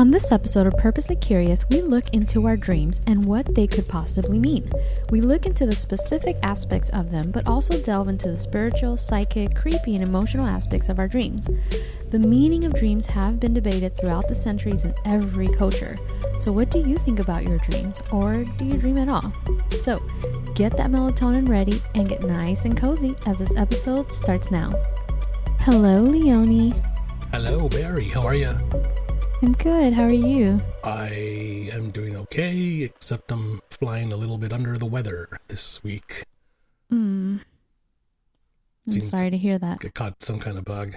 On this episode of Purposely Curious, we look into our dreams and what they could possibly mean. We look into the specific aspects of them, but also delve into the spiritual, psychic, creepy, and emotional aspects of our dreams. The meaning of dreams have been debated throughout the centuries in every culture. So what do you think about your dreams, or do you dream at all? So get that melatonin ready and get nice and cozy as this episode starts now. Hello, Leonie. Hello, Barry. How are you? I'm good. How are you? I am doing okay, except I'm flying a little bit under the weather this week. I'm sorry to hear that. I caught some kind of bug.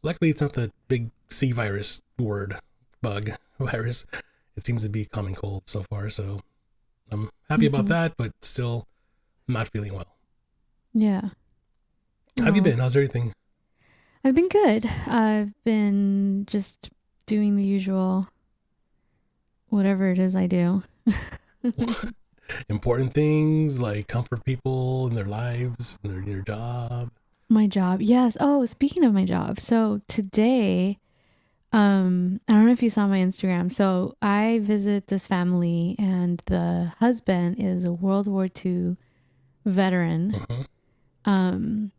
Luckily, it's not the big C virus bug virus. It seems to be common cold so far, so I'm happy about that, but still not feeling well. Yeah. How have you been? How's everything? I've been good. I've been just doing the usual, whatever it is I do. Important things like comfort people in their lives, their job. My job. Yes. Oh, speaking of my job. So today, I don't know if you saw my Instagram. So I visit this family and the husband is a World War II veteran. And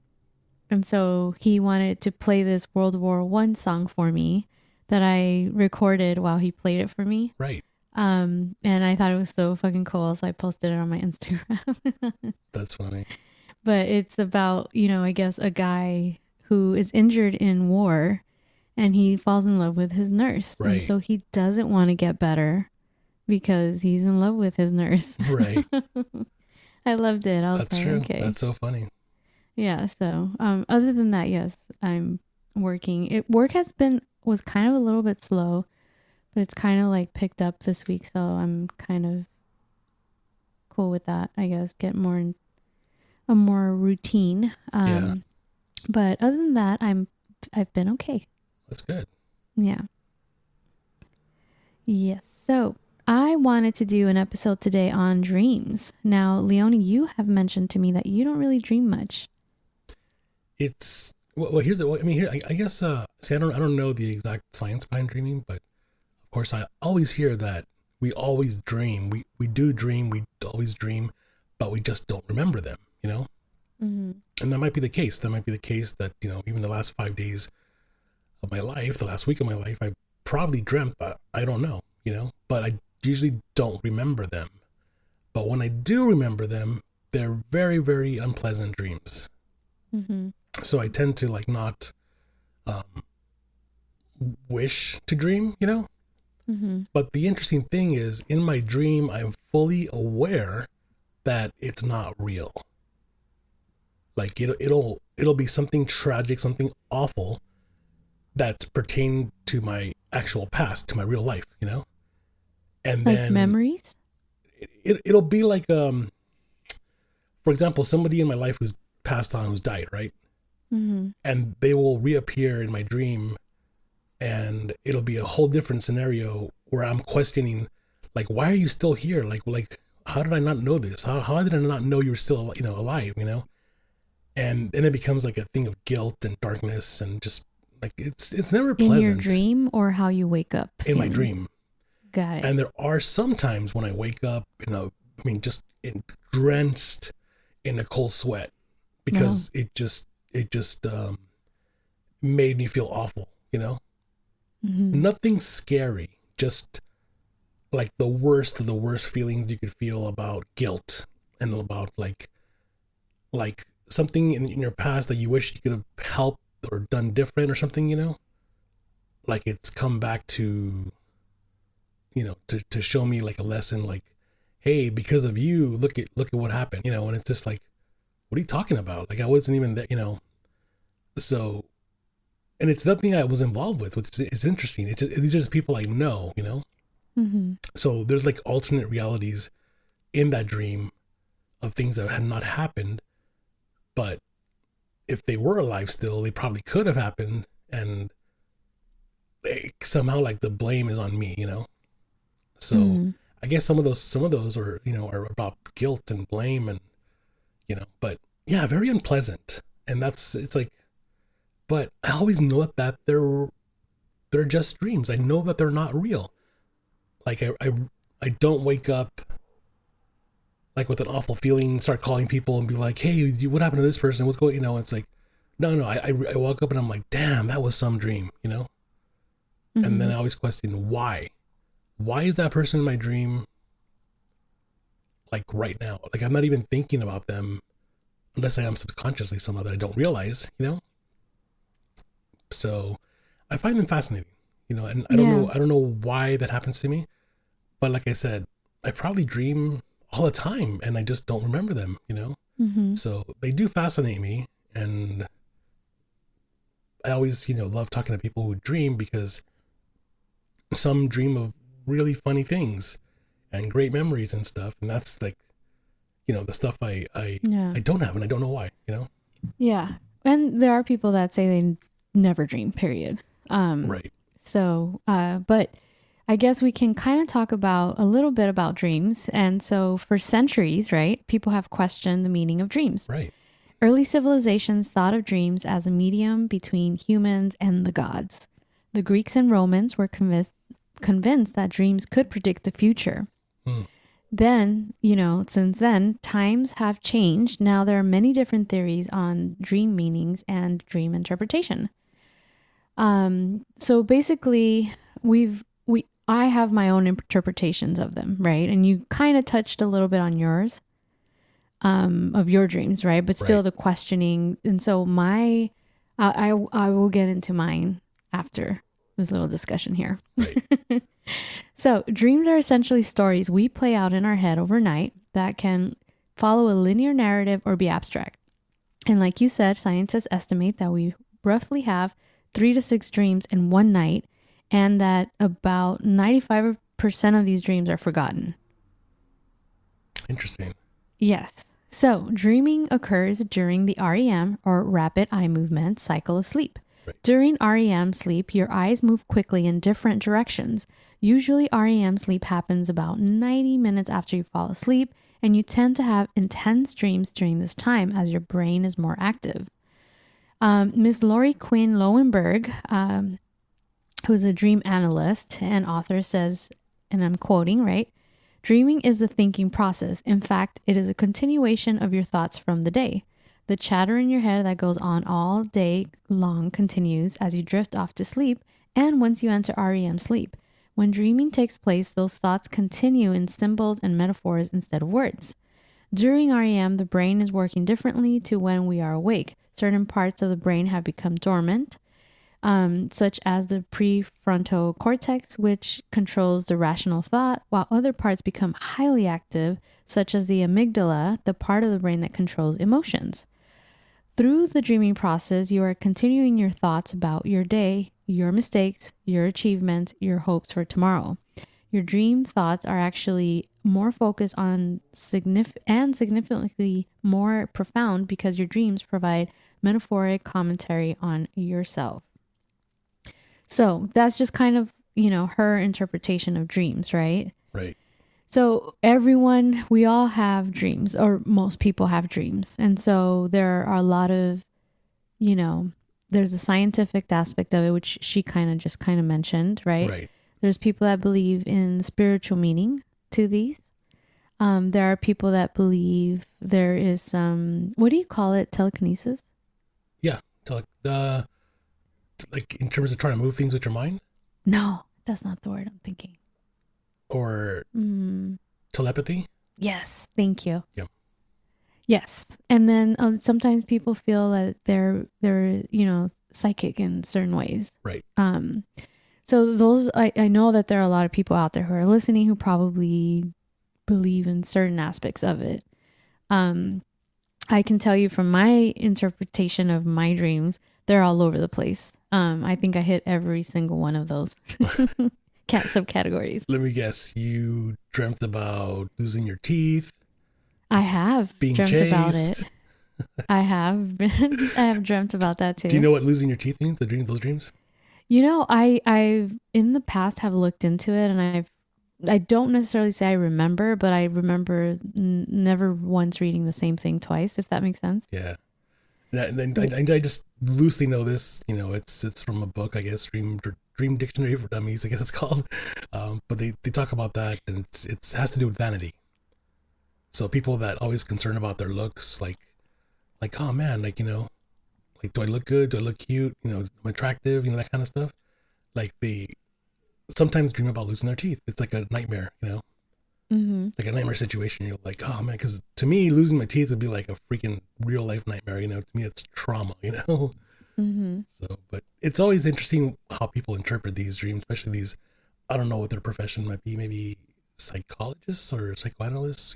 so he wanted to play this World War I song for me that I recorded while he played it for me. Right. And I thought it was so fucking cool. So I posted it on my Instagram. That's funny. But it's about, I guess a guy who is injured in war and he falls in love with his nurse. Right. And so he doesn't want to get better because he's in love with his nurse. Right. I loved it. I was That's like, true. okay. That's so funny. Yeah. So, other than that, yes, I'm working. Work was kind of a little bit slow, but it's kind of like picked up this week. So I'm kind of cool with that, I guess, get a more routine. Yeah. But other than that, I've been okay. That's good. Yeah. Yes. So I wanted to do an episode today on dreams. Now, Leonie, you have mentioned to me that you don't really dream much. It's here's I guess see, I don't know the exact science behind dreaming, but of course I always hear that we always dream. We do dream, we always dream, but we just don't remember them, Mm-hmm. And that might be the case. That might be the case that, even the last 5 days of my life, the last week of my life, I probably dreamt, but I don't know, but I usually don't remember them. But when I do remember them, they're very, very unpleasant dreams. Mm-hmm. So I tend to not wish to dream, Mm-hmm. But the interesting thing is, in my dream, I'm fully aware that it's not real. Like it'll be something tragic, something awful that's pertaining to my actual past, to my real life, And Like then memories? It'll be like for example, somebody in my life who's passed on, who's died, right? Mm-hmm. And they will reappear in my dream, and it'll be a whole different scenario where I'm questioning, like, why are you still here? Like, how did I not know this? How did I not know you were still, alive, And then it becomes like a thing of guilt and darkness, and just like, it's never pleasant. In your dream or how you wake up? In my dream. Got it. And there are some times when I wake up, just drenched in a cold sweat, because it just made me feel awful, Mm-hmm. Nothing scary, just like the worst of the worst feelings you could feel about guilt, and about like something in your past that you wish you could have helped or done different or something, like it's come back to, to show me like a lesson, like, hey, because of you, look at what happened, and it's just like, what are you talking about? Like, I wasn't even there, So, and it's nothing I was involved with, which is interesting. These are just people I know, Mm-hmm. So there's like alternate realities in that dream of things that had not happened, but if they were alive still, they probably could have happened, and somehow like the blame is on me, So Mm-hmm. I guess some of those are, are about guilt and blame, and but yeah, very unpleasant. And it's like, but I always know that they're just dreams. I know that they're not real. Like I don't wake up like with an awful feeling, start calling people and be like, hey, what happened to this person? What's going, it's like, no, I woke up and I'm like, damn, that was some dream, Mm-hmm. And then I always question why is that person in my dream like right now? Like I'm not even thinking about them unless I am subconsciously somehow that I don't realize, So I find them fascinating, and I don't know why that happens to me, but like I said, I probably dream all the time and I just don't remember them, Mm-hmm. So they do fascinate me, and I always, love talking to people who dream because some dream of really funny things and great memories and stuff, and that's like, the stuff I don't have, and I don't know why, Yeah. And there are people that say they never dream, period. Right. So, but I guess we can kind of talk about a little bit about dreams. And so for centuries, right, people have questioned the meaning of dreams. Right. Early civilizations thought of dreams as a medium between humans and the gods. The Greeks and Romans were convinced that dreams could predict the future. Then, since then, times have changed. Now there are many different theories on dream meanings and dream interpretation. So basically, I have my own interpretations of them, right? And you kind of touched a little bit on yours, of your dreams, right? But still the questioning. And so I will get into mine after this little discussion here. Right. So dreams are essentially stories we play out in our head overnight that can follow a linear narrative or be abstract. And like you said, scientists estimate that we roughly have 3 to 6 dreams in one night, and that about 95% of these dreams are forgotten. Interesting. Yes. So dreaming occurs during the REM, or rapid eye movement, cycle of sleep. Right. During REM sleep, your eyes move quickly in different directions. Usually REM sleep happens about 90 minutes after you fall asleep, and you tend to have intense dreams during this time as your brain is more active. Miss Lori Quinn Lowenberg, who's a dream analyst and author, says, and I'm quoting, right? Dreaming is a thinking process. In fact, it is a continuation of your thoughts from the day. The chatter in your head that goes on all day long continues as you drift off to sleep and once you enter REM sleep. When dreaming takes place, those thoughts continue in symbols and metaphors instead of words. During REM, the brain is working differently to when we are awake. Certain parts of the brain have become dormant, such as the prefrontal cortex, which controls the rational thought, while other parts become highly active, such as the amygdala, the part of the brain that controls emotions. Through the dreaming process, you are continuing your thoughts about your day, your mistakes, your achievements, your hopes for tomorrow. Your dream thoughts are actually more focused on significantly more profound because your dreams provide metaphoric commentary on yourself. So that's just kind of, her interpretation of dreams, right? Right. So we all have dreams, or most people have dreams. And so there are a lot of, there's a scientific aspect of it, which she kind of mentioned, right? Right. There's people that believe in spiritual meaning to these. There are people that believe there is some, what do you call it? Telekinesis? Yeah. Like in terms of trying to move things with your mind? No, that's not the word I'm thinking. Or telepathy? Yes. Thank you. Yeah. Yes. And then sometimes people feel that they're psychic in certain ways. Right. So those, I know that there are a lot of people out there who are listening who probably believe in certain aspects of it. I can tell you from my interpretation of my dreams, they're all over the place. I think I hit every single one of those subcategories. Let me guess. You dreamt about losing your teeth. I have being dreamt chased. about it. I have dreamt about that too. Do you know what losing your teeth means? Those dreams? I in the past have looked into it, and I don't necessarily say I remember, but I remember never once reading the same thing twice, if that makes sense. Yeah. And I just loosely know this, it's from a book, I guess, Dream Dream Dictionary for Dummies, I guess it's called. But they talk about that, and it has to do with vanity. So people that always concerned about their looks, like oh man, like like do I look good? Do I look cute? I'm attractive? That kind of stuff. Like they sometimes dream about losing their teeth. It's like a nightmare, Mm-hmm. like a nightmare situation. You're like, oh man, because to me, losing my teeth would be like a freaking real life nightmare. To me, it's trauma. Mm-hmm. So, but it's always interesting how people interpret these dreams, especially these. I don't know what their profession might be, maybe psychologists or psychoanalysts,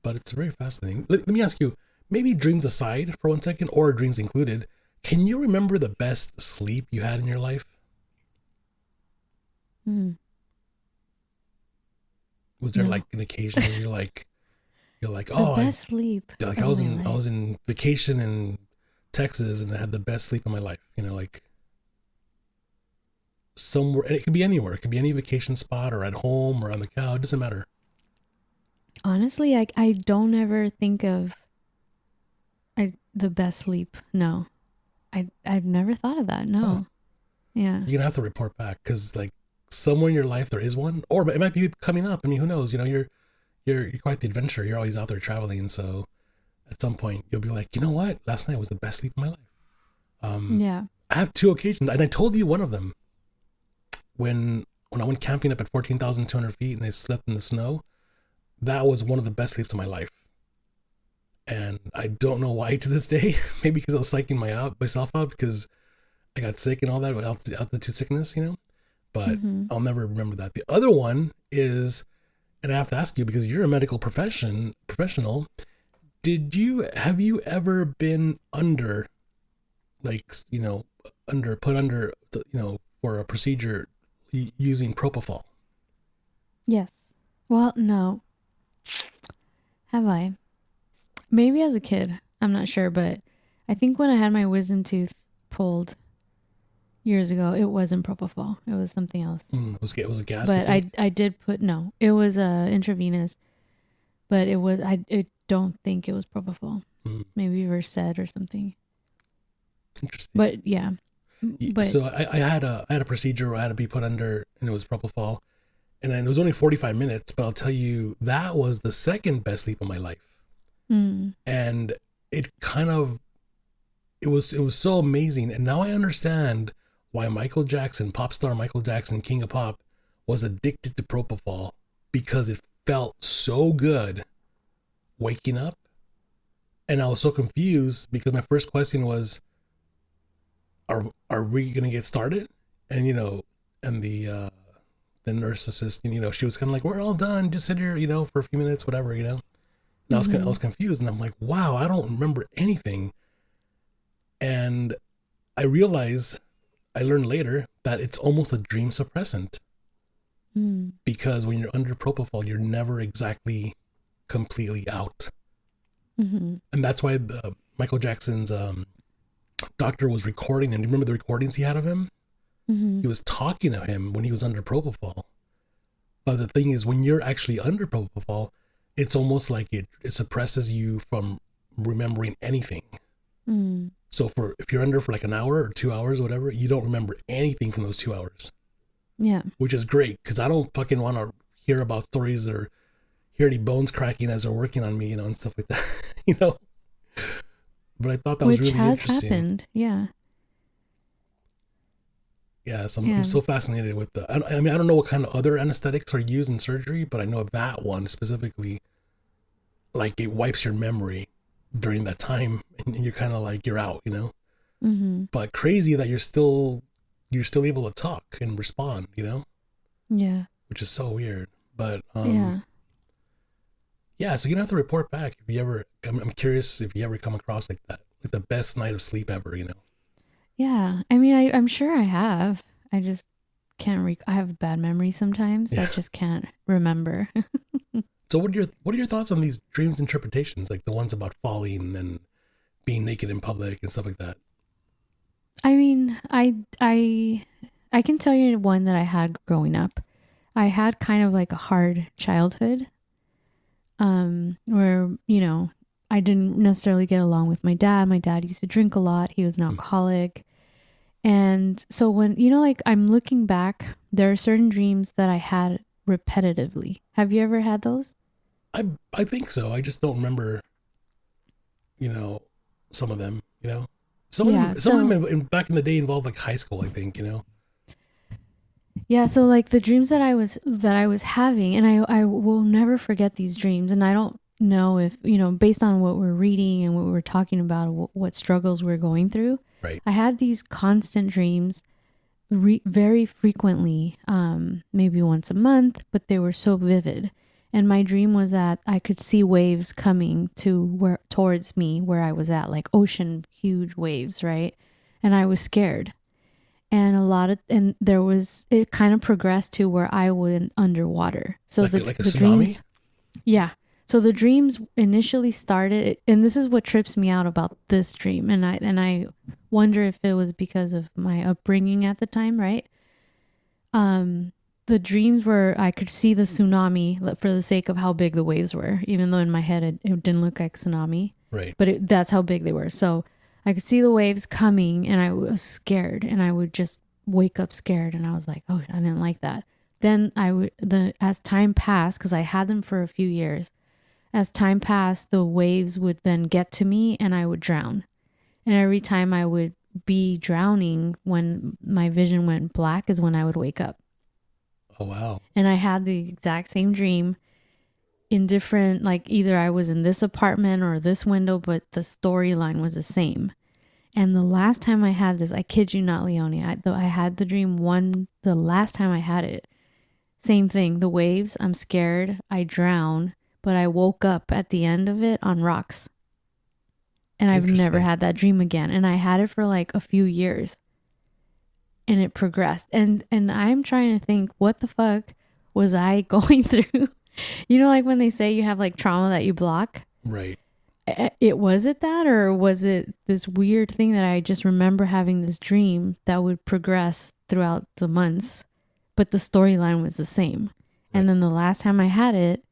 but it's very fascinating. Let me ask you, maybe dreams aside for 1 second, or dreams included, can you remember the best sleep you had in your life? Was there No. like an occasion where you're like, The oh, best sleep. like of I was my in life. I was in vacation in Texas and I had the best sleep of my life. Like somewhere, and it could be anywhere. It could be any vacation spot or at home or on the couch. It doesn't matter. Honestly, I don't ever think of the best sleep. No, I've never thought of that. Oh, No. Yeah. you're gonna have to report back because like somewhere in your life there is one, or it might be coming up. I mean, who knows? You're quite the adventurer. You're always out there traveling, so at some point you'll be like, you know what? Last night was the best sleep of my life. Yeah. I have two occasions, and I told you one of them when I went camping up at 14,200 feet and I slept in the snow. That was one of the best sleeps of my life, and I don't know why to this day. Maybe because I was psyching myself out because I got sick and all that with altitude sickness, But Mm-hmm. I'll never remember that. The other one is, and I have to ask you because you're a medical professional. Have you ever been under, like, put under, for a procedure using propofol? Yes. Well, no. Have I? Maybe as a kid. I'm not sure, but I think when I had my wisdom tooth pulled years ago, it wasn't propofol. It was something else. It was a gas. But I did put no. It was intravenous, but I don't think it was propofol. Maybe Versed or something. Interesting. But yeah. But So I had a procedure where I had to be put under, and it was propofol, and then it was only 45 minutes. But I'll tell you, that was the second best sleep of my life. And it kind of it was so amazing, and now I understand why Michael Jackson, pop star Michael Jackson, king of pop, was addicted to propofol, because it felt so good waking up. And I was so confused because my first question was, are we gonna get started? And and the nurse assistant, she was kind of like, we're all done, just sit here, for a few minutes, whatever. And I was confused, and I'm like, wow, I don't remember anything. And I learned later that it's almost a dream suppressant, because when you're under propofol, you're never exactly completely out. And that's why Michael Jackson's doctor was recording, and you remember the recordings he had of him? He was talking to him when he was under propofol. But the thing is, when you're actually under propofol, it's almost like it suppresses you from remembering anything. So if you're under for like an hour or 2 hours or whatever, you don't remember anything from those 2 hours. Yeah. Which is great, because I don't fucking want to hear about stories or hear any bones cracking as they're working on me, and stuff like that, But I thought that was really interesting. Which has happened, yeah. Yeah, so I'm so fascinated with I mean, I don't know what kind of other anesthetics are used in surgery, but I know that one specifically, like, it wipes your memory during that time, and you're kind of like, you're out, But crazy that you're still able to talk and respond, Yeah. Which is so weird. But yeah, so you're gonna have to report back if you ever. I'm curious if you ever come across like that, like the best night of sleep ever, Yeah. I mean, I'm sure I have. I just can't I have bad memory sometimes. Yeah. I just can't remember. So what are your thoughts on these dreams interpretations, like the ones about falling and being naked in public and stuff like that? I mean, I can tell you one that I had growing up. I had kind of like a hard childhood, where, I didn't necessarily get along with my dad. My dad used to drink a lot. He was an alcoholic. And so when, like I'm looking back, there are certain dreams that I had repetitively. Have you ever had those? I think so. I just don't remember, you know, some of them, Yeah. Some of them So, back in the day involved like high school, I think, yeah. So like the dreams that I was having, and I will never forget these dreams. And I don't know if, based on what we're reading and what we're talking about, what struggles we're going through, Right. I had these constant dreams very frequently, maybe once a month, but they were so vivid. And my dream was that I could see waves coming towards me where I was at, like ocean, huge waves, right? And I was scared. And it kind of progressed to where I went underwater. So Like a the tsunami? dreams, yeah. So the dreams initially started, and this is what trips me out about this dream. And I wonder if it was because of my upbringing at the time, right? Um, the dreams were I could see the tsunami for the sake of how big the waves were, even though in my head it didn't look like tsunami, Right. but that's how big they were. So I could see the waves coming, and I was scared, and I would just wake up scared, and I was like, oh, I didn't like that. Then as time passed, because I had them for a few years, as time passed, the waves would then get to me, and I would drown. And every time I would be drowning, when my vision went black, is when I would wake up. Oh, wow. And I had the exact same dream in different, like either I was in this apartment or this window, but the storyline was the same. And the last time I had this, I kid you not, Leonie, I had the dream the last time I had it. Same thing, the waves, I'm scared, I drown, but I woke up at the end of it on rocks. And I've never Interesting. had that dream again. And I had it for like a few years, and it progressed. And I'm trying to think, what the fuck was I going through? Like when they say you have like trauma that you block. Right. Was it that, or was it this weird thing that I just remember having this dream that would progress throughout the months, but the storyline was the same. Right. And then the last time I had it,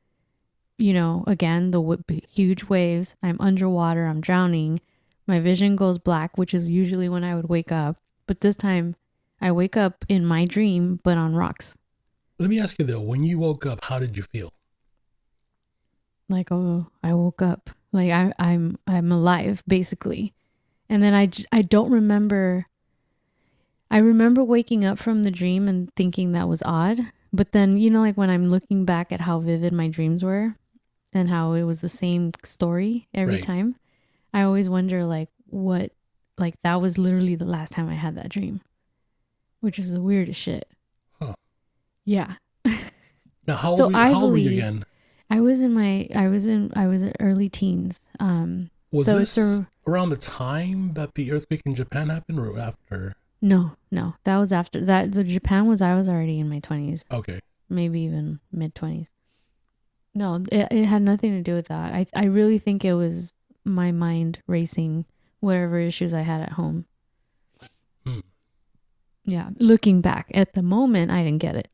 again, the huge waves, I'm underwater, I'm drowning, my vision goes black, which is usually when I would wake up. But this time I wake up in my dream, but on rocks. Let me ask you though, when you woke up, how did you feel? Like, oh, I woke up. Like I'm alive, basically. And then I don't remember. I remember waking up from the dream and thinking that was odd. But then, like when I'm looking back at how vivid my dreams were and how it was the same story every Right. time, I always wonder, like, what, like, that was literally the last time I had that dream, which is the weirdest shit. Huh. Yeah. Now, So I how old were you believe again? I was in early teens. Was So this around the time that the earthquake in Japan happened or after? no, that was after that. The Japan was, I was already in my 20s, Okay. maybe even mid 20s. No, it had nothing to do with that. I really think it was my mind racing whatever issues I had at home. Hmm. Yeah, looking back at the moment, I didn't get it.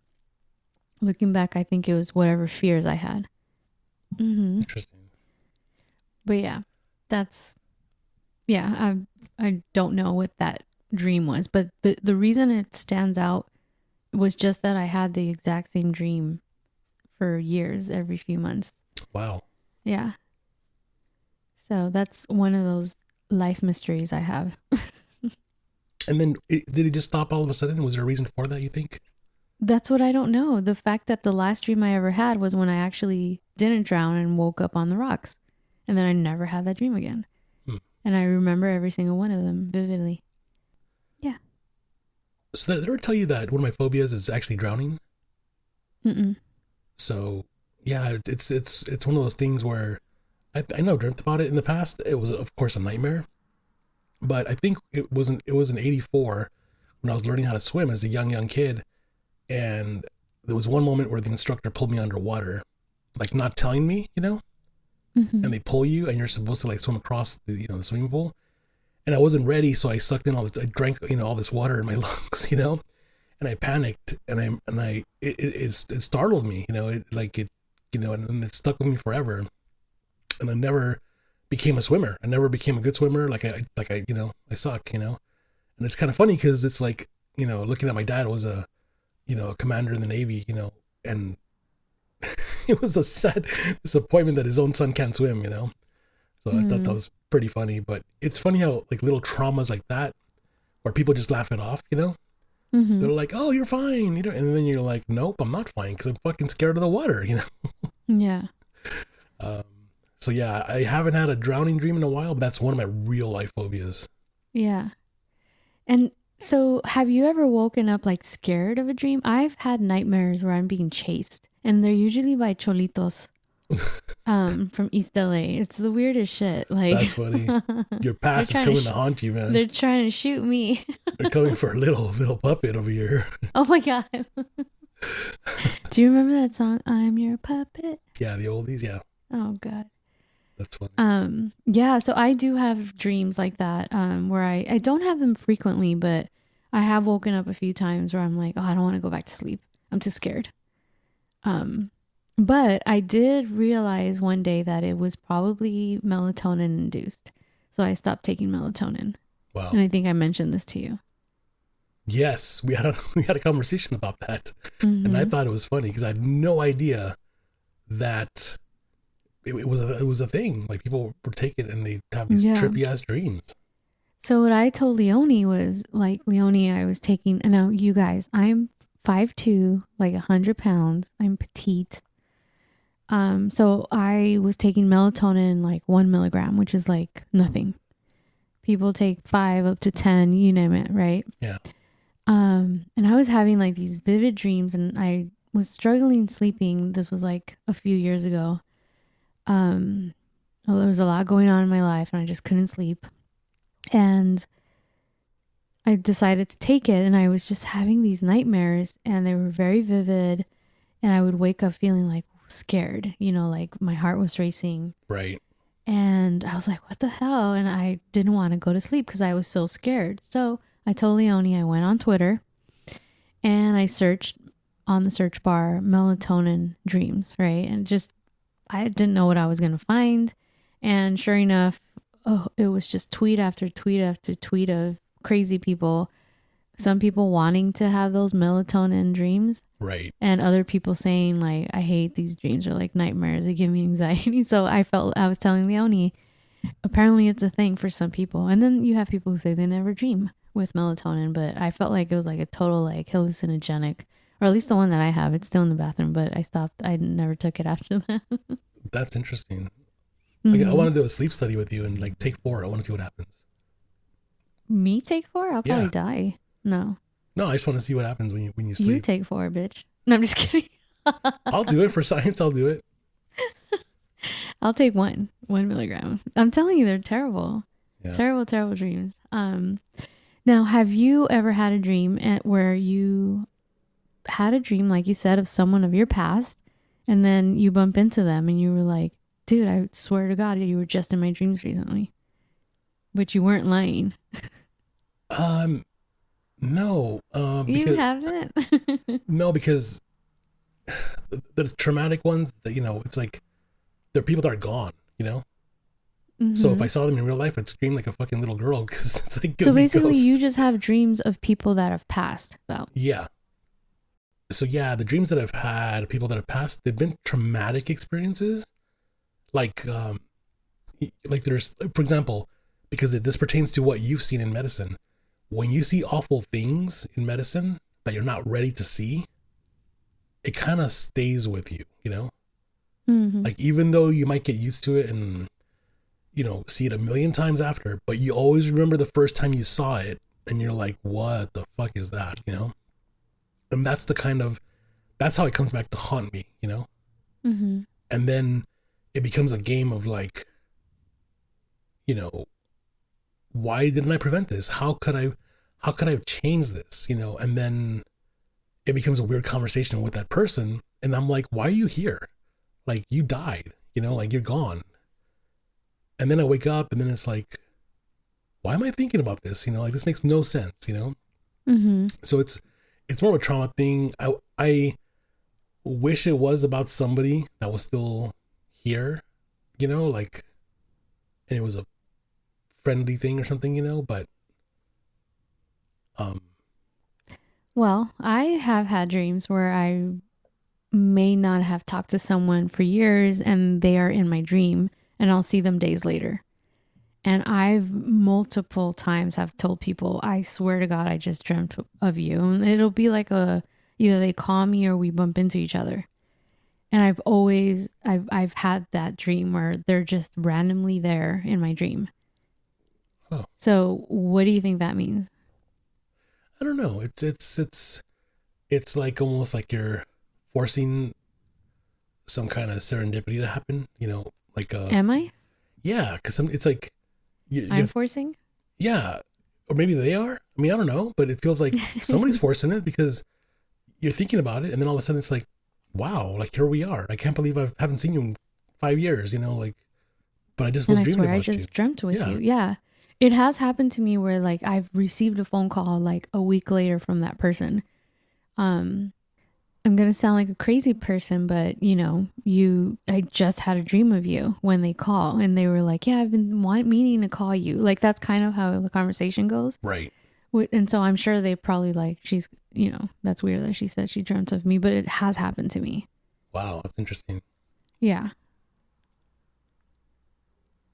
Looking back, I think it was whatever fears I had. Mm-hmm. Interesting. But yeah, I don't know what that dream was, but the reason it stands out was just that I had the exact same dream for years, every few months. Wow. Yeah. So that's one of those life mysteries I have. And then did it just stop all of a sudden? Was there a reason for that, you think? That's what I don't know. The fact that the last dream I ever had was when I actually didn't drown and woke up on the rocks. And then I never had that dream again. Hmm. And I remember every single one of them vividly. Yeah. So did I ever tell you that one of my phobias is actually drowning? Mm-mm. So yeah, it's one of those things where I know I've dreamt about it in the past. It was of course a nightmare, but I think it was in '84 when I was learning how to swim as a young kid, and there was one moment where the instructor pulled me underwater, like not telling me, Mm-hmm. and they pull you and you're supposed to like swim across the swimming pool, and I wasn't ready, so I sucked in I drank all this water in my lungs, and I panicked, and it startled me, and it stuck with me forever, and I never became a swimmer. I never became a good swimmer. I suck, and And it's kind of funny because it's like, looking at my dad was a commander in the Navy, and it was a sad disappointment that his own son can't swim, So I thought that was pretty funny. But it's funny how like little traumas like that, where people just laugh it off, They're like, "Oh, you're fine," and then you're like, "Nope, I'm not fine because I'm fucking scared of the water," Yeah. So yeah, I haven't had a drowning dream in a while, but that's one of my real life phobias. Yeah. And so have you ever woken up like scared of a dream? I've had nightmares where I'm being chased, and they're usually by cholitos from East LA. It's the weirdest shit. Like, that's funny. Your past is coming to haunt you, man. They're trying to shoot me. They're coming for a little puppet over here. Oh my God. Do you remember that song, I'm Your Puppet? Yeah, the oldies, yeah. Oh God. That's funny. Yeah, so I do have dreams like that, where I don't have them frequently, but I have woken up a few times where I'm like, oh, I don't want to go back to sleep. I'm too scared. But I did realize one day that it was probably melatonin induced. So I stopped taking melatonin. Wow. And I think I mentioned this to you. Yes, we had a conversation about that. And I thought it was funny because I had no idea that it was a thing. Like people would take it and they'd have these trippy ass dreams. So what I told Leonie was like, Leonie, I was taking, and now you guys, I'm 5'2", like 100 pounds. I'm petite. So I was taking melatonin like 1 milligram, which is like nothing. People take 5 up to 10, you name it, right? Yeah. And I was having like these vivid dreams, and I was struggling sleeping. This was like a few years ago. There was a lot going on in my life, and I just couldn't sleep. And I decided to take it, and I was just having these nightmares, and they were very vivid. And I would wake up feeling like scared, like my heart was racing. Right. And I was like, what the hell? And I didn't want to go to sleep because I was so scared. So I told Leonie, I went on Twitter and I searched on the search bar Melatonin Dreams, right? And I didn't know what I was going to find. And sure enough, it was just tweet after tweet after tweet of crazy people. Some people wanting to have those melatonin dreams. Right. And other people saying like, I hate these dreams, or like nightmares. They give me anxiety. So I was telling Leonie, apparently it's a thing for some people. And then you have people who say they never dream with melatonin, but I felt like it was like a total like hallucinogenic, or at least the one that I have. It's still in the bathroom, but I stopped. I never took it after that. That's interesting. Like, I want to do a sleep study with you and like take 4. I want to see what happens. Me take 4? I'll probably die. No, I just want to see what happens when you sleep. You take 4, bitch. No, I'm just kidding. I'll do it for science. I'll do it. I'll take 1 milligram. I'm telling you, they're terrible. Yeah. Terrible dreams. Now, have you ever had a dream where you had a dream, like you said, of someone of your past, and then you bump into them and you were like, dude, I swear to God, you were just in my dreams recently, but you weren't lying? No. You haven't? No, because the traumatic ones, it's like they're people that are gone, So if I saw them in real life, I'd scream like a fucking little girl because it's like. So basically, you just have dreams of people that have passed. Well. Yeah. So yeah, the dreams that I've had, people that have passed, they've been traumatic experiences. Like there's, for example, because this pertains to what you've seen in medicine. When you see awful things in medicine that you're not ready to see, it kind of stays with you, Like, even though you might get used to it and, see it a million times after, but you always remember the first time you saw it and you're like, what the fuck is that, And that's how it comes back to haunt me, And then it becomes a game of like, why didn't I prevent this? How could I have changed this? And then it becomes a weird conversation with that person. And I'm like, why are you here? Like, you died, like you're gone. And then I wake up and then it's like, why am I thinking about this? Like, this makes no sense, So it's more of a trauma thing. I wish it was about somebody that was still here, like, and it was a friendly thing or something, but Um, Well, I have had dreams where I may not have talked to someone for years and they are in my dream and I'll see them days later. And I've multiple times have told people, I swear to God, I just dreamt of you. And it'll be like either they call me or we bump into each other. And I've had that dream where they're just randomly there in my dream. oh, So what do you think that means? I don't know. It's like almost like you're forcing some kind of serendipity to happen. Like Am I? yeah, because it's like I'm forcing? yeah, or maybe they are. I mean, I don't know, but it feels like somebody's forcing it because you're thinking about it, and then all of a sudden it's like, wow, like here we are. I can't believe I haven't seen you in 5 years. Like, but I just And was I dreaming swear I about you. just dreamt with Yeah, you. Yeah. It has happened to me where like I've received a phone call like a week later from that person. Um I'm going to sound like a crazy person, but I just had a dream of you when they call and they were like, yeah, I've been meaning to call you. Like that's kind of how the conversation goes. right. And so I'm sure they probably like, that's weird that she said she dreamt of me, but it has happened to me. Wow, that's interesting. Yeah.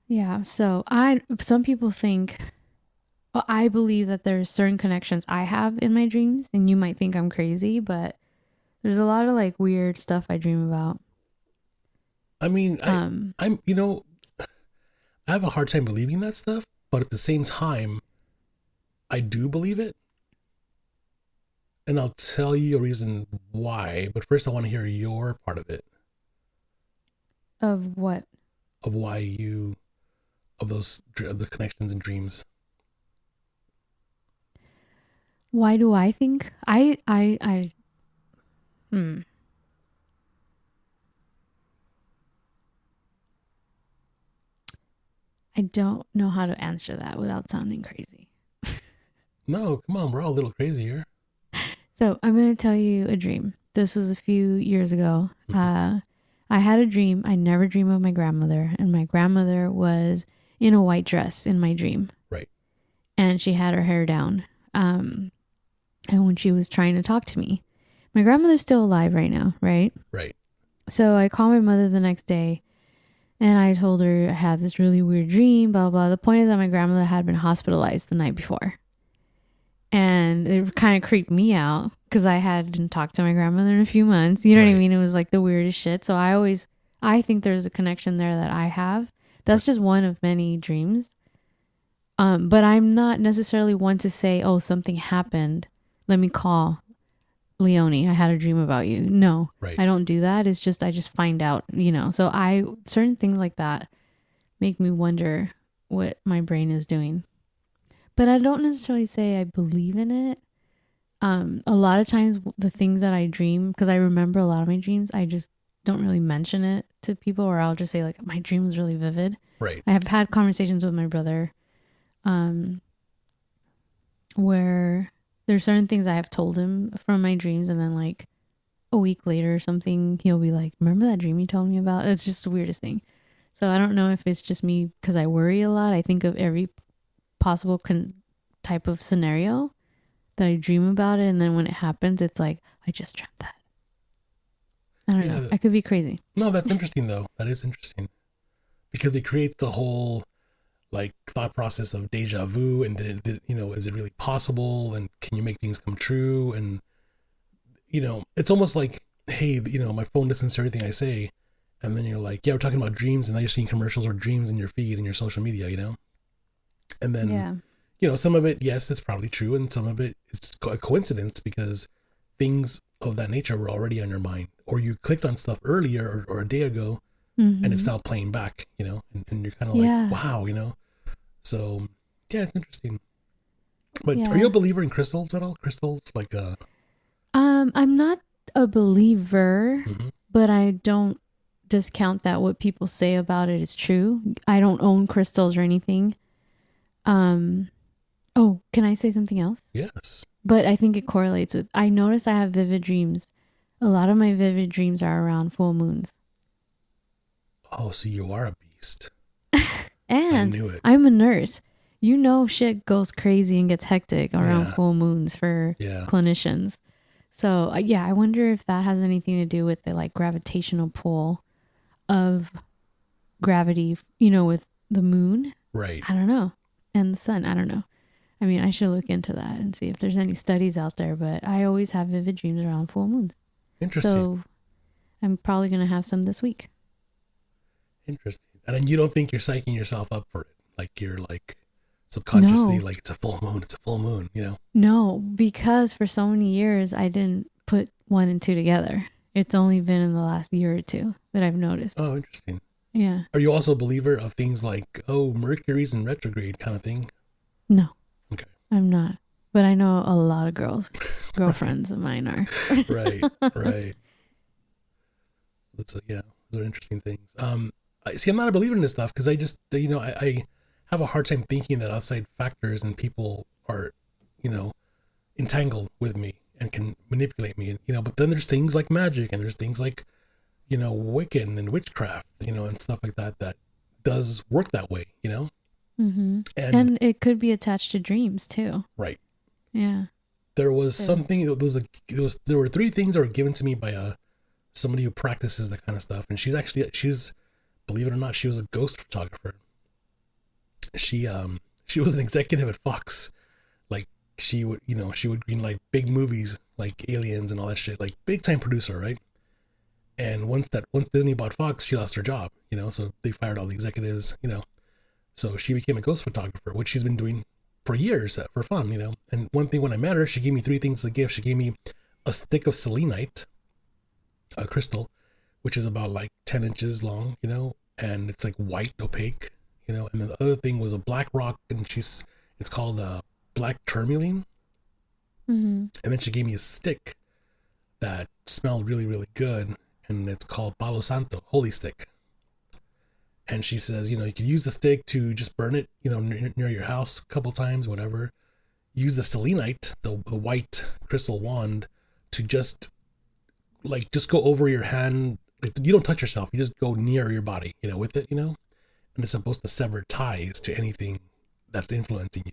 Yeah. So some people think, well, I believe that there's certain connections I have in my dreams and you might think I'm crazy, but there's a lot of like weird stuff I dream about. I mean, Um, I'm I have a hard time believing that stuff, but at the same time, I do believe it, and I'll tell you a reason why. But first, I want to hear your part of it, of what? of why you of the connections and dreams. Why do I think hmm. I don't know how to answer that without sounding crazy. No, come on, we're all a little crazy here. So I'm going to tell you a dream. This was a few years ago. I had a dream. I never dream of my grandmother, and my grandmother was in a white dress in my dream, Right. and she had her hair down. And when she was trying to talk to me, my grandmother's still alive right now, right? Right. So I called my mother the next day and I told her I had this really weird dream, blah, blah. The point is that my grandmother had been hospitalized the night before. And it kind of creeped me out because I hadn't talked to my grandmother in a few months. You know what I Right. mean? It was like the weirdest shit. So I think there's a connection there that I have. That's just one of many dreams. But I'm not necessarily one to say, oh, something happened. Let me call Leonie. I had a dream about you. No, Right. I don't do that. It's just, I just find out, so certain things like that make me wonder what my brain is doing. But I don't necessarily say I believe in it. A lot of times the things that I dream, because I remember a lot of my dreams, I just don't really mention it to people, or I'll just say like my dream was really vivid. Right. I have had conversations with my brother, where there's certain things I have told him from my dreams, and then like a week later or something, he'll be like, remember that dream you told me about? It's just the weirdest thing. So I don't know if it's just me because I worry a lot. I think of every possible type of scenario that I dream about it, and then when it happens, it's like I just dreamt that. I don't know. I could be crazy. No, that's interesting though. That is interesting because it creates the whole like thought process of deja vu, and is it really possible, and can you make things come true? And it's almost like, hey, my phone listens to everything I say, and then you're like, yeah, we're talking about dreams, and now you're seeing commercials or dreams in your feed and your social media, and then some of it, yes, it's probably true, and some of it it's a coincidence because things of that nature were already on your mind, or you clicked on stuff earlier or a day ago, and it's now playing back, and you're kind of like, wow, so yeah, it's interesting. But are you a believer in crystals at all? Crystals, like I'm not a believer, but I don't discount that what people say about it is true. I don't own crystals or anything. Oh, can I say something else? Yes. But I think it correlates with, I notice I have vivid dreams. A lot of my vivid dreams are around full moons. Oh, so you are a beast. And I knew it. I'm a nurse. Shit goes crazy and gets hectic around Yeah. full moons for Yeah. clinicians. So, yeah, I wonder if that has anything to do with the like gravitational pull of gravity, with the moon. Right. I don't know. And the sun. I don't know. I mean, I should look into that and see if there's any studies out there, but I always have vivid dreams around full moons. Interesting. So I'm probably going to have some this week. Interesting. And then you don't think you're psyching yourself up for it. Like you're like subconsciously No, like it's a full moon, it's a full moon, no, because for so many years I didn't put one and two together. It's only been in the last year or two that I've noticed. Oh, interesting. Yeah. Are you also a believer of things like, oh, Mercury's in retrograde kind of thing? No, Okay. I'm not. But I know a lot of Right. girlfriends of mine are. Right. Right. Yeah, those are interesting things. See, I'm not a believer in this stuff because I just, I have a hard time thinking that outside factors and people are, you know, entangled with me and can manipulate me. But then there's things like magic and there's things like, Wiccan and witchcraft, and stuff like that that does work that way, Mm-hmm. And And it could be attached to dreams too. right. Yeah. There was So, something. There were three things that were given to me by somebody who practices that kind of stuff, and she's believe it or not, she was a ghost photographer. She was an executive at Fox. Like she would green light big movies like Aliens and all that shit, like big time producer, right? And once Disney bought Fox, she lost her job, so they fired all the executives, So she became a ghost photographer, which she's been doing for years for fun, And one thing when I met her, she gave me three things as a gift. She gave me a stick of selenite, a crystal, which is about like 10 inches long, and it's like white, opaque, And then the other thing was a black rock, and it's called black tourmaline. mm-hmm. And then she gave me a stick that smelled really, really good, and it's called Palo Santo, holy stick. And she says, you could use the stick to just burn it, near your house a couple times, whatever. Use the selenite, the white crystal wand, to just go over your hand. Like, you don't touch yourself. You just go near your body, with it, And it's supposed to sever ties to anything that's influencing you.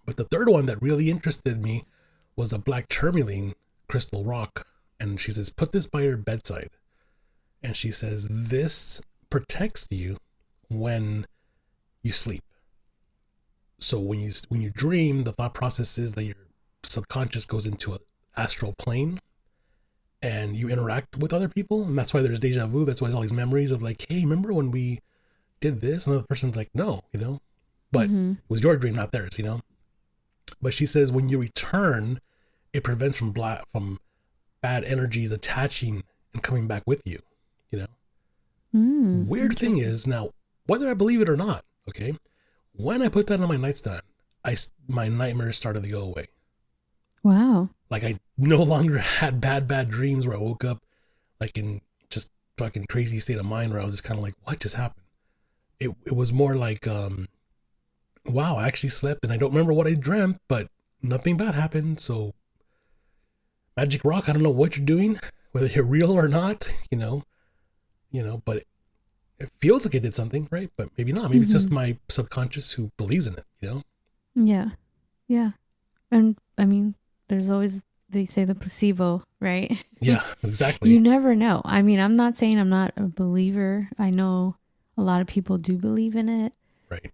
But the third one that really interested me was a black tourmaline crystal rock. And she says, put this by your bedside. And she says, this protects you when you sleep. So when you dream, the thought process is that your subconscious goes into an astral plane and you interact with other people, and that's why there's deja vu. That's why there's all these memories of like, hey, remember when we did this? And the person's like, no, but Mm-hmm. it was your dream, not theirs, But she says when you return, it prevents from bad energies attaching and coming back with you, Weird thing is, now, whether I believe it or not, okay, when I put that on my nightstand, my nightmares started to go away. Wow. Like I no longer had bad dreams where I woke up like in just fucking crazy state of mind where I was just kind of like, what just happened? It was more like, wow, I actually slept and I don't remember what I dreamt, but nothing bad happened. So Magic Rock, I don't know what you're doing, whether you're real or not, but it feels like it did something, right? But maybe not. Maybe Mm-hmm. it's just my subconscious who believes in it, Yeah. Yeah. And I mean, there's always, they say the placebo, right? Yeah, exactly. You never know. I mean, I'm not saying I'm not a believer. I know a lot of people do believe in it. Right.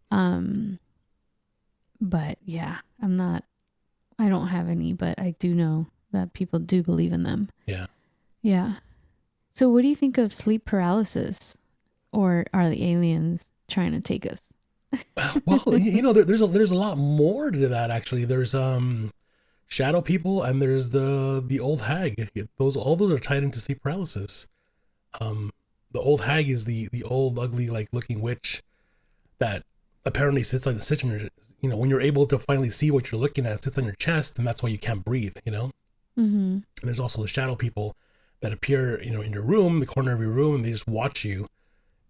But yeah, I don't have any, but I do know that people do believe in them. Yeah. Yeah. So what do you think of sleep paralysis? Or are the aliens trying to take us? Well, there's a lot more to that actually. There's shadow people and there's the old hag. All those are tied into sleep paralysis. The old hag is the old ugly like looking witch that apparently sits on your, when you're able to finally see what you're looking at, sits on your chest, and that's why you can't breathe, Mm-hmm. And there's also the shadow people that appear, in your room, the corner of your room, and they just watch you,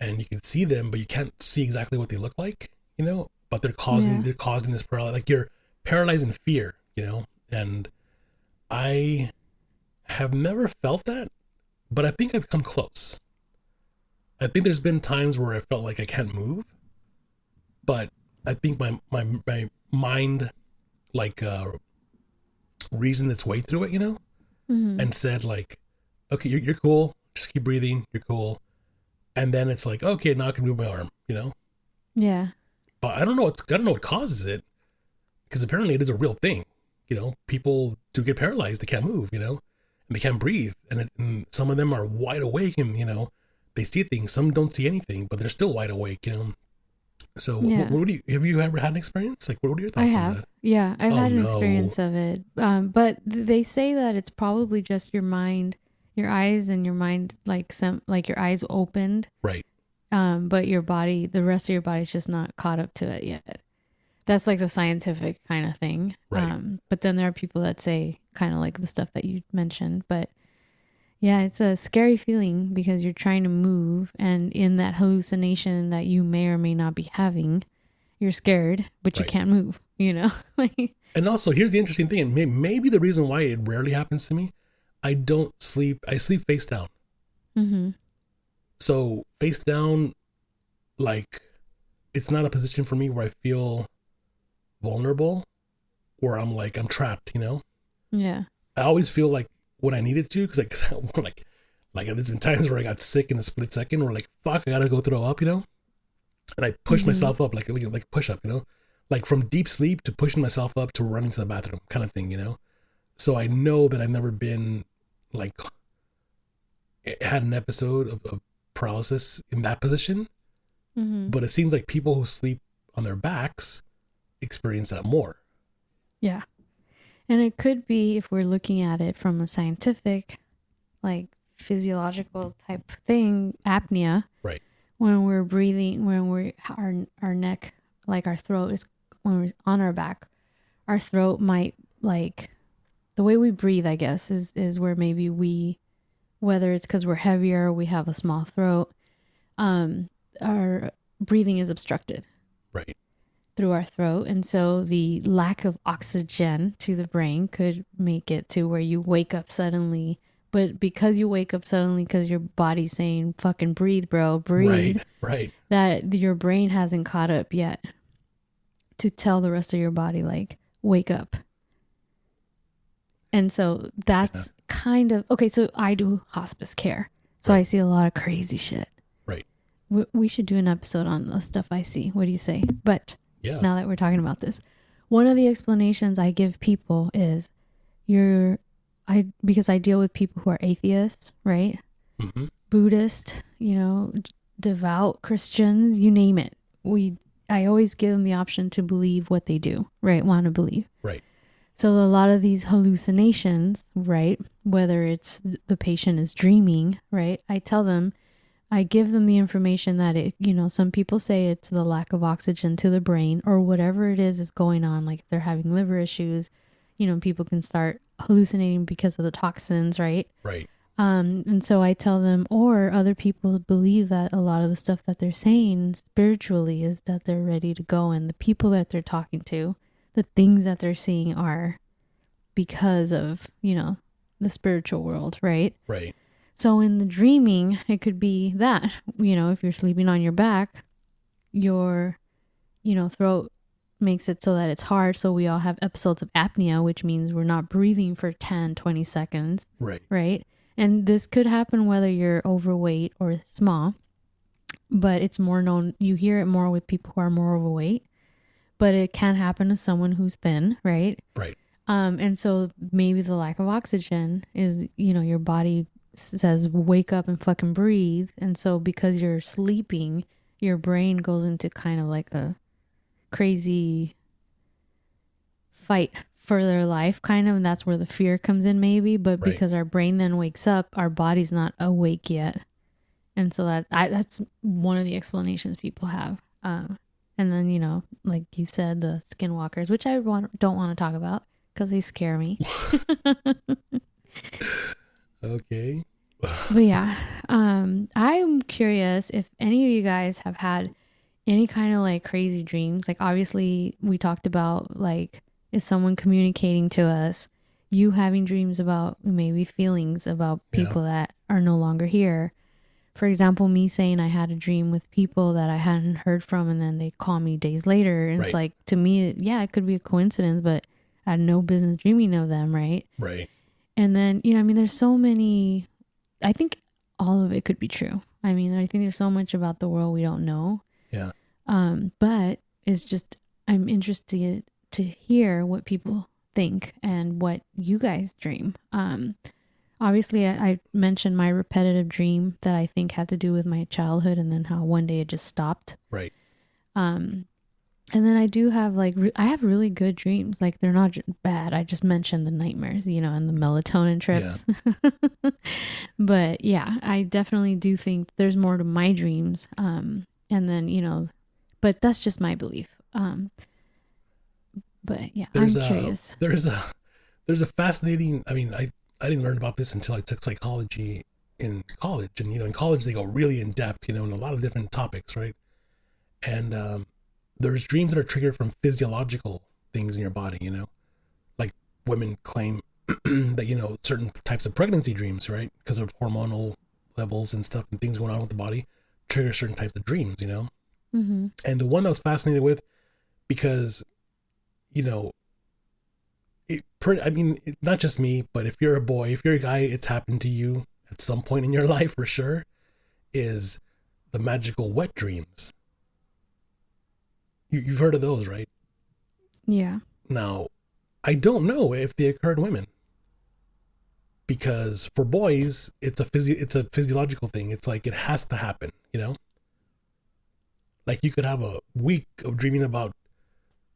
and you can see them, but you can't see exactly what they look like, but they're causing this paralysis, like you're paralyzed in fear, and I have never felt that, but I think I've come close. I think there's been times where I felt like I can't move, but I think my mind like reasoned its way through it, you know, Mm-hmm. and said like, okay, you're cool, just keep breathing, you're cool. And then it's like, okay, now I can move my arm, you know. Yeah. But I don't know what causes it, because apparently it is a real thing. You know, people do get paralyzed, they can't move, you know, and they can't breathe, and some of them are wide awake, and you know, they see things. Some don't see anything, but they're still wide awake, you know. So, Yeah. what do you have you ever had an experience? Like, what are your I thoughts on have. that? Yeah, I've Oh had an no, experience of it. But they say that it's probably just your mind, your eyes and your mind, like your eyes opened. right, But your body, the rest of your body's just not caught up to it yet. That's like the scientific kind of thing. right, But then there are people that say kind of like the stuff that you mentioned. But yeah, it's a scary feeling because you're trying to move, and in that hallucination that you may or may not be having, you're scared, but you right. can't move, you know? Like, And also, here's the interesting thing, and maybe the reason why it rarely happens to me. I don't sleep. I sleep face down. mm-hmm. So face down, like, it's not a position for me where I feel vulnerable, where I'm like I'm trapped. You know, Yeah. I always feel like when I needed to, because like there's been times where I got sick in a split second, where like fuck, I gotta go throw up. You know, and I push Mm-hmm. myself up like push up. You know, like from deep sleep to pushing myself up to running to the bathroom, kind of thing. You know, so I know that I've never been like had an episode of paralysis in that position, Mm-hmm. but it seems like people who sleep on their backs experience that more. Yeah. And it could be, if we're looking at it from a scientific, like physiological type thing, apnea, Right. when we're breathing, when we're, our neck, like our throat is, when we're on our back, our throat might, like, the way we breathe, I guess, is where maybe we, whether it's because we're heavier or we have a small throat, our breathing is obstructed Right. through our throat. And so the lack of oxygen to the brain could make it to where you wake up suddenly. But because you wake up suddenly because your body's saying, fucking breathe, bro, breathe, Right. Right. that your brain hasn't caught up yet to tell the rest of your body, like, wake up. And so Yeah. that's kind of okay. So I do hospice care. So I Right. see a lot of crazy shit. Right. We should do an episode on the stuff I see. What do you say? But Yeah. now that we're talking about this, one of the explanations I give people is because I deal with people who are atheists, right? Mm-hmm. Buddhist, devout Christians, you name it. I always give them the option to believe what they do, right? Want to believe. Right. So a lot of these hallucinations, right? Whether it's the patient is dreaming, right? I give them the information that some people say it's the lack of oxygen to the brain or whatever it is going on. Like if they're having liver issues, people can start hallucinating because of the toxins, right? Right. And so I tell them, or other people believe that a lot of the stuff that they're saying spiritually is that they're ready to go. And the people that they're talking to, the things that they're seeing are because of, the spiritual world, right? Right. So in the dreaming, it could be that, if you're sleeping on your back, your, throat makes it so that it's hard. So we all have episodes of apnea, which means we're not breathing for 10, 20 seconds. Right. Right. And this could happen whether you're overweight or small, but it's more known. You hear it more with people who are more overweight, but it can happen to someone who's thin. Right. Right. And so maybe the lack of oxygen is, your body says, wake up and fucking breathe. And so because you're sleeping, your brain goes into kind of like a crazy fight for their life kind of. And that's where the fear comes in maybe. But Right. because our brain then wakes up, our body's not awake yet. And so that's one of the explanations people have. And then, like you said, the skinwalkers, which I don't want to talk about because they scare me. Okay. But yeah, I'm curious if any of you guys have had any kind of like crazy dreams. Like obviously we talked about like, is someone communicating to us? You having dreams about maybe feelings about Yeah. people that are no longer here. for example, me saying I had a dream with people that I hadn't heard from, and then they call me days later. And it's like, to me, yeah, it could be a coincidence, but I had no business dreaming of them, right? Right. And then, you know, I mean, there's so many, I think all of it could be true. I mean, I think there's so much about the world we don't know. Yeah. But it's just, I'm interested to hear what people think and what you guys dream. Obviously, I mentioned my repetitive dream that I think had to do with my childhood, and then how one day it just stopped. Right. And then I do have I have really good dreams. Like, they're not bad. I just mentioned the nightmares, you know, and the melatonin trips. Yeah. But yeah, I definitely do think there's more to my dreams. And then, you know, but that's just my belief. But yeah, I'm curious. There's a fascinating, I mean, I didn't learn about this until I took psychology in college. And, you know, in college, they go really in depth, you know, in a lot of different topics, right? And there's dreams that are triggered from physiological things in your body, you know, like women claim that, you know, certain types of pregnancy dreams, right, because of hormonal levels and stuff and things going on with the body, trigger certain types of dreams, you know. Mm-hmm. And the one I was fascinated with, because, you know, not just me, but if you're a boy, if you're a guy, it's happened to you at some point in your life for sure, is the magical wet dreams. You've heard of those, right? Yeah. Now, I don't know if they occur in women, because for boys, it's a physiological thing. It's like it has to happen, you know? Like, you could have a week of dreaming about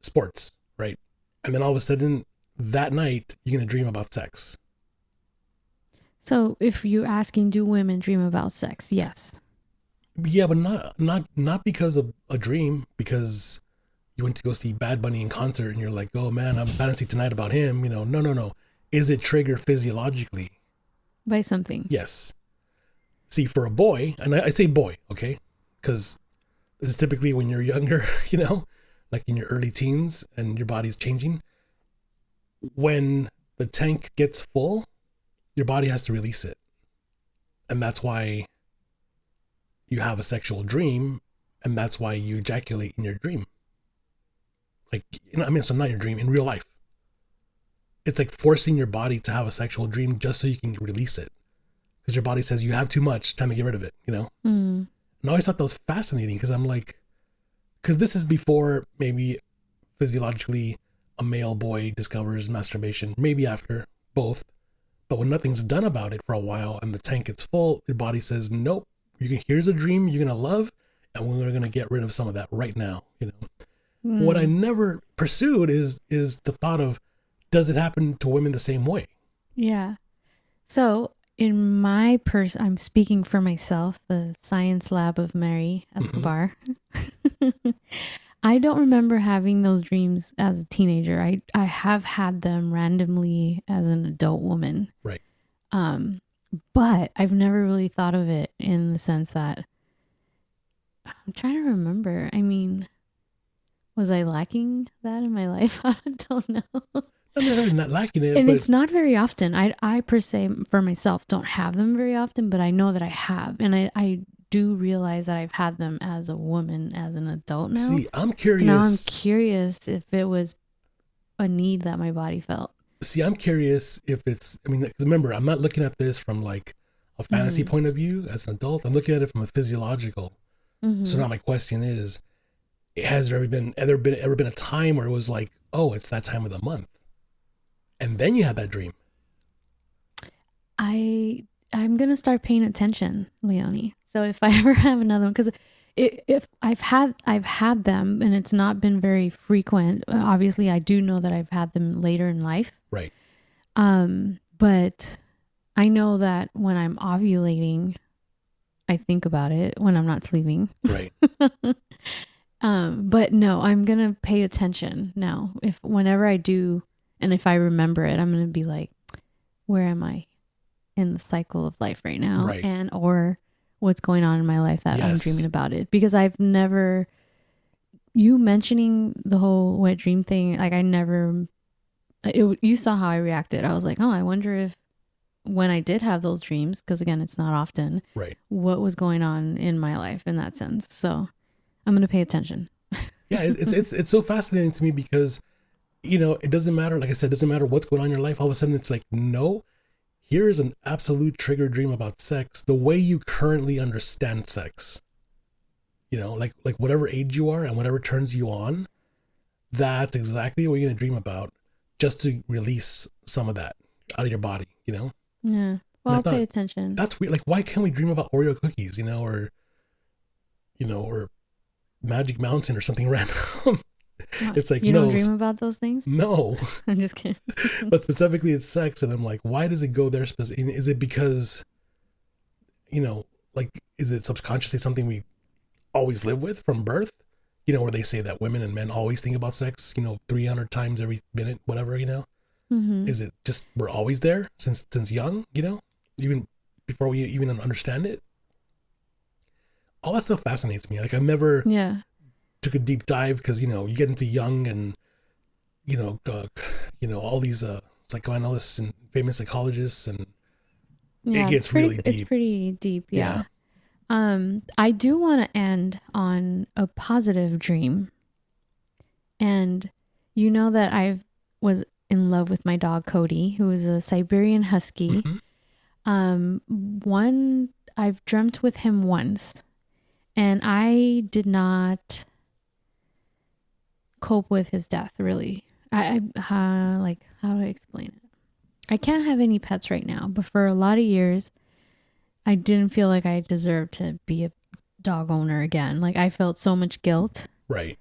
sports, right? And then all of a sudden, that night, you're going to dream about sex. So if you're asking, do women dream about sex? Yes. Yeah, but not because of a dream, because you went to go see Bad Bunny in concert and you're like, oh man, I'm fantasy tonight about him. You know, no. Is it triggered physiologically? By something. Yes. See, for a boy, and I say boy, okay? Because this is typically when you're younger, you know, like in your early teens and your body's changing. When the tank gets full, your body has to release it. And that's why you have a sexual dream, and that's why you ejaculate in your dream. Like, you know, I mean, so not your dream, in real life. It's like forcing your body to have a sexual dream just so you can release it. Because your body says you have too much, time to get rid of it, you know? Mm. And I always thought that was fascinating, because I'm like, because this is before maybe physiologically a male boy discovers masturbation, maybe after, both. But when nothing's done about it for a while and the tank gets full, your body says, nope, here's a dream you're going to love, and we're going to get rid of some of that right now, you know? Mm. What I never pursued is the thought of, does it happen to women the same way? Yeah. So in my I'm speaking for myself, the science lab of Mary Escobar. Mm-hmm. I don't remember having those dreams as a teenager. I have had them randomly as an adult woman. Right. But I've never really thought of it in the sense that, I'm trying to remember. I mean, was I lacking that in my life? I don't know. I'm necessarily not lacking it. And it's not very often. I per se, for myself, don't have them very often, but I know that I have. And I do realize that I've had them as a woman, as an adult now. See, I'm curious. So now I'm curious if it was a need that my body felt. See, I'm curious if it's, I mean, remember, I'm not looking at this from like a fantasy point of view as an adult. I'm looking at it from a physiological. Mm-hmm. So now my question is, has there ever been a time where it was like, oh, it's that time of the month, and then you had that dream? I'm gonna start paying attention, Leonie. So if I ever have another one, because if I've had them and it's not been very frequent. Obviously, I do know that I've had them later in life. Right. But I know that when I'm ovulating, I think about it when I'm not sleeping. Right. But no, I'm gonna pay attention now. Whenever I do, and if I remember it, I'm gonna be like, where am I in the cycle of life right now? Right. And or what's going on in my life that I'm dreaming about it. Because I've never, you mentioning the whole wet dream thing, like you saw how I reacted. I was like, oh, I wonder if when I did have those dreams, because again, it's not often, Right. what was going on in my life in that sense. So I'm going to pay attention. Yeah, it's so fascinating to me because, it doesn't matter. Like I said, it doesn't matter what's going on in your life. All of a sudden, it's like, no, here is an absolute trigger dream about sex, the way you currently understand sex. Like whatever age you are and whatever turns you on, that's exactly what you're gonna dream about, just to release some of that out of your body. Yeah. Well, I'll pay attention. That's weird. Like, why can't we dream about Oreo cookies? Or Magic Mountain or something random. It's like, you don't dream about those things? No. I'm just kidding. But specifically it's sex, and I'm like, why does it go there? Is it because, like, is it subconsciously something we always live with from birth? Where they say that women and men always think about sex, 300 times every minute, whatever, Mm-hmm. Is it just we're always there since young, even before we even understand it? All that stuff fascinates me. Like, I've never took a deep dive because, you get into young and, all these psychoanalysts and famous psychologists, and it gets really deep. It's pretty deep, yeah. I do want to end on a positive dream. And you know that I was in love with my dog, Cody, who is a Siberian Husky. Mm-hmm. I've dreamt with him once, and I did not cope with his death, really. Like, how do I explain it? I can't have any pets right now, but for a lot of years, I didn't feel like I deserved to be a dog owner again. Like, I felt so much guilt. Right.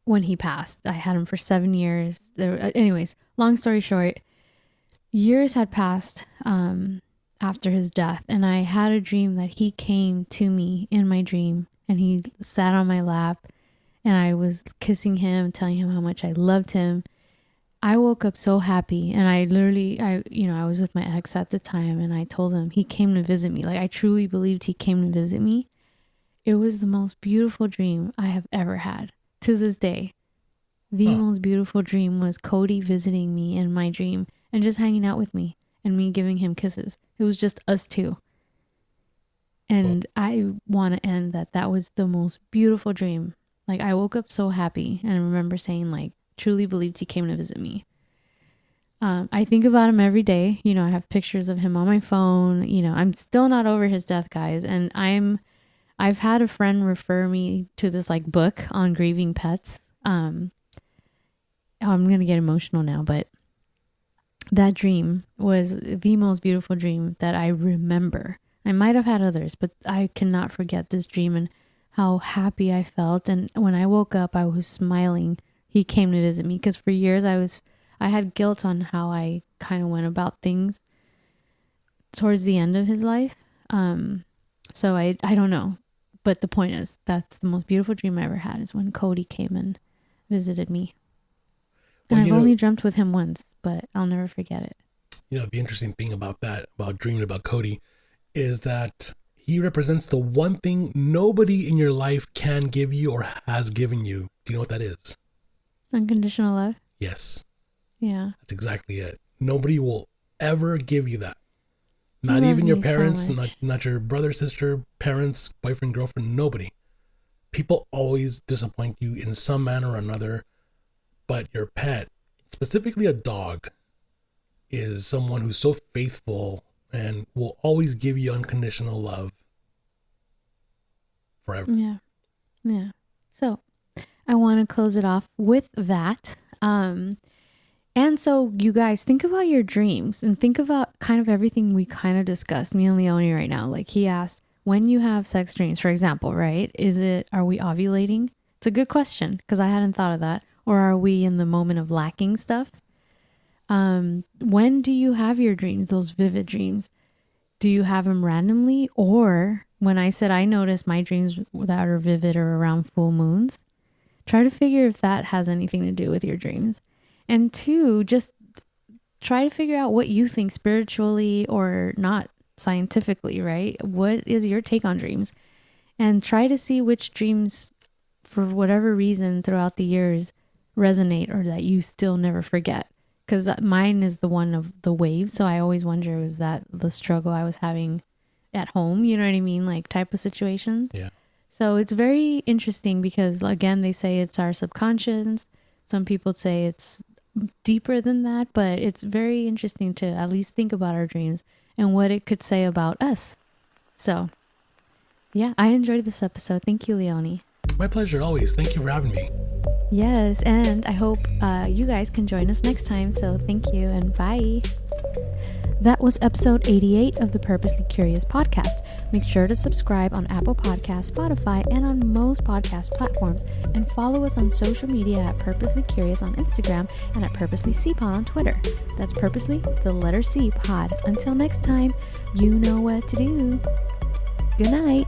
When he passed, I had him for 7 years. Anyways, long story short, years had passed after his death, and I had a dream that he came to me in my dream, and he sat on my lap, and I was kissing him, telling him how much I loved him. I woke up so happy, and I was with my ex at the time, and I told him he came to visit me. Like, I truly believed he came to visit me. It was the most beautiful dream I have ever had. To this day, the most beautiful dream was Cody visiting me in my dream and just hanging out with me and me giving him kisses. It was just us two. And I want to end that was the most beautiful dream. Like, I woke up so happy, and I remember saying, like, truly believed he came to visit me. I think about him every day. I have pictures of him on my phone. I'm still not over his death, guys. And I've had a friend refer me to this like book on grieving pets. I'm going to get emotional now, but that dream was the most beautiful dream that I remember. I might have had others, but I cannot forget this dream and how happy I felt. And when I woke up, I was smiling. He came to visit me, because for years I had guilt on how I kind of went about things towards the end of his life. So I don't know. But the point is, that's the most beautiful dream I ever had, is when Cody came and visited me. And I've only dreamt with him once, but I'll never forget it. The interesting thing about dreaming about Cody, is that he represents the one thing nobody in your life can give you or has given you. Do you know what that is? Unconditional love? Yes. Yeah. That's exactly it. Nobody will ever give you that. Not even your parents, so not your brother, sister, parents, boyfriend, girlfriend, nobody. People always disappoint you in some manner or another, but your pet, specifically a dog, is someone who's so faithful and will always give you unconditional love forever. Yeah. Yeah. So I want to close it off with that. And so you guys think about your dreams and think about kind of everything we kind of discussed, me and Leonie right now. Like, he asked, when you have sex dreams, for example, right? Are we ovulating? It's a good question, because I hadn't thought of that. Or are we in the moment of lacking stuff? When do you have your dreams, those vivid dreams? Do you have them randomly? Or when I said I notice my dreams that are vivid are around full moons, try to figure if that has anything to do with your dreams. And 2, just try to figure out what you think spiritually or not scientifically, right? What is your take on dreams? And try to see which dreams, for whatever reason throughout the years, resonate or that you still never forget. because mine is the one of the waves. So I always wonder, was that the struggle I was having at home? You know what I mean? Like type of situation. Yeah. So it's very interesting because, again, they say it's our subconscious. Some people say it's deeper than that, but it's very interesting to at least think about our dreams and what it could say about us. So, yeah, I enjoyed this episode. Thank you, Leonie. My pleasure, always. Thank you for having me. Yes, and I hope you guys can join us next time. So thank you and bye. That was episode 88 of the Purposely Curious podcast. Make sure to subscribe on Apple Podcasts, Spotify, and on most podcast platforms. And follow us on social media at Purposely Curious on Instagram and at Purposely C Pod on Twitter. That's Purposely, the letter C, Pod. Until next time, you know what to do. Good night.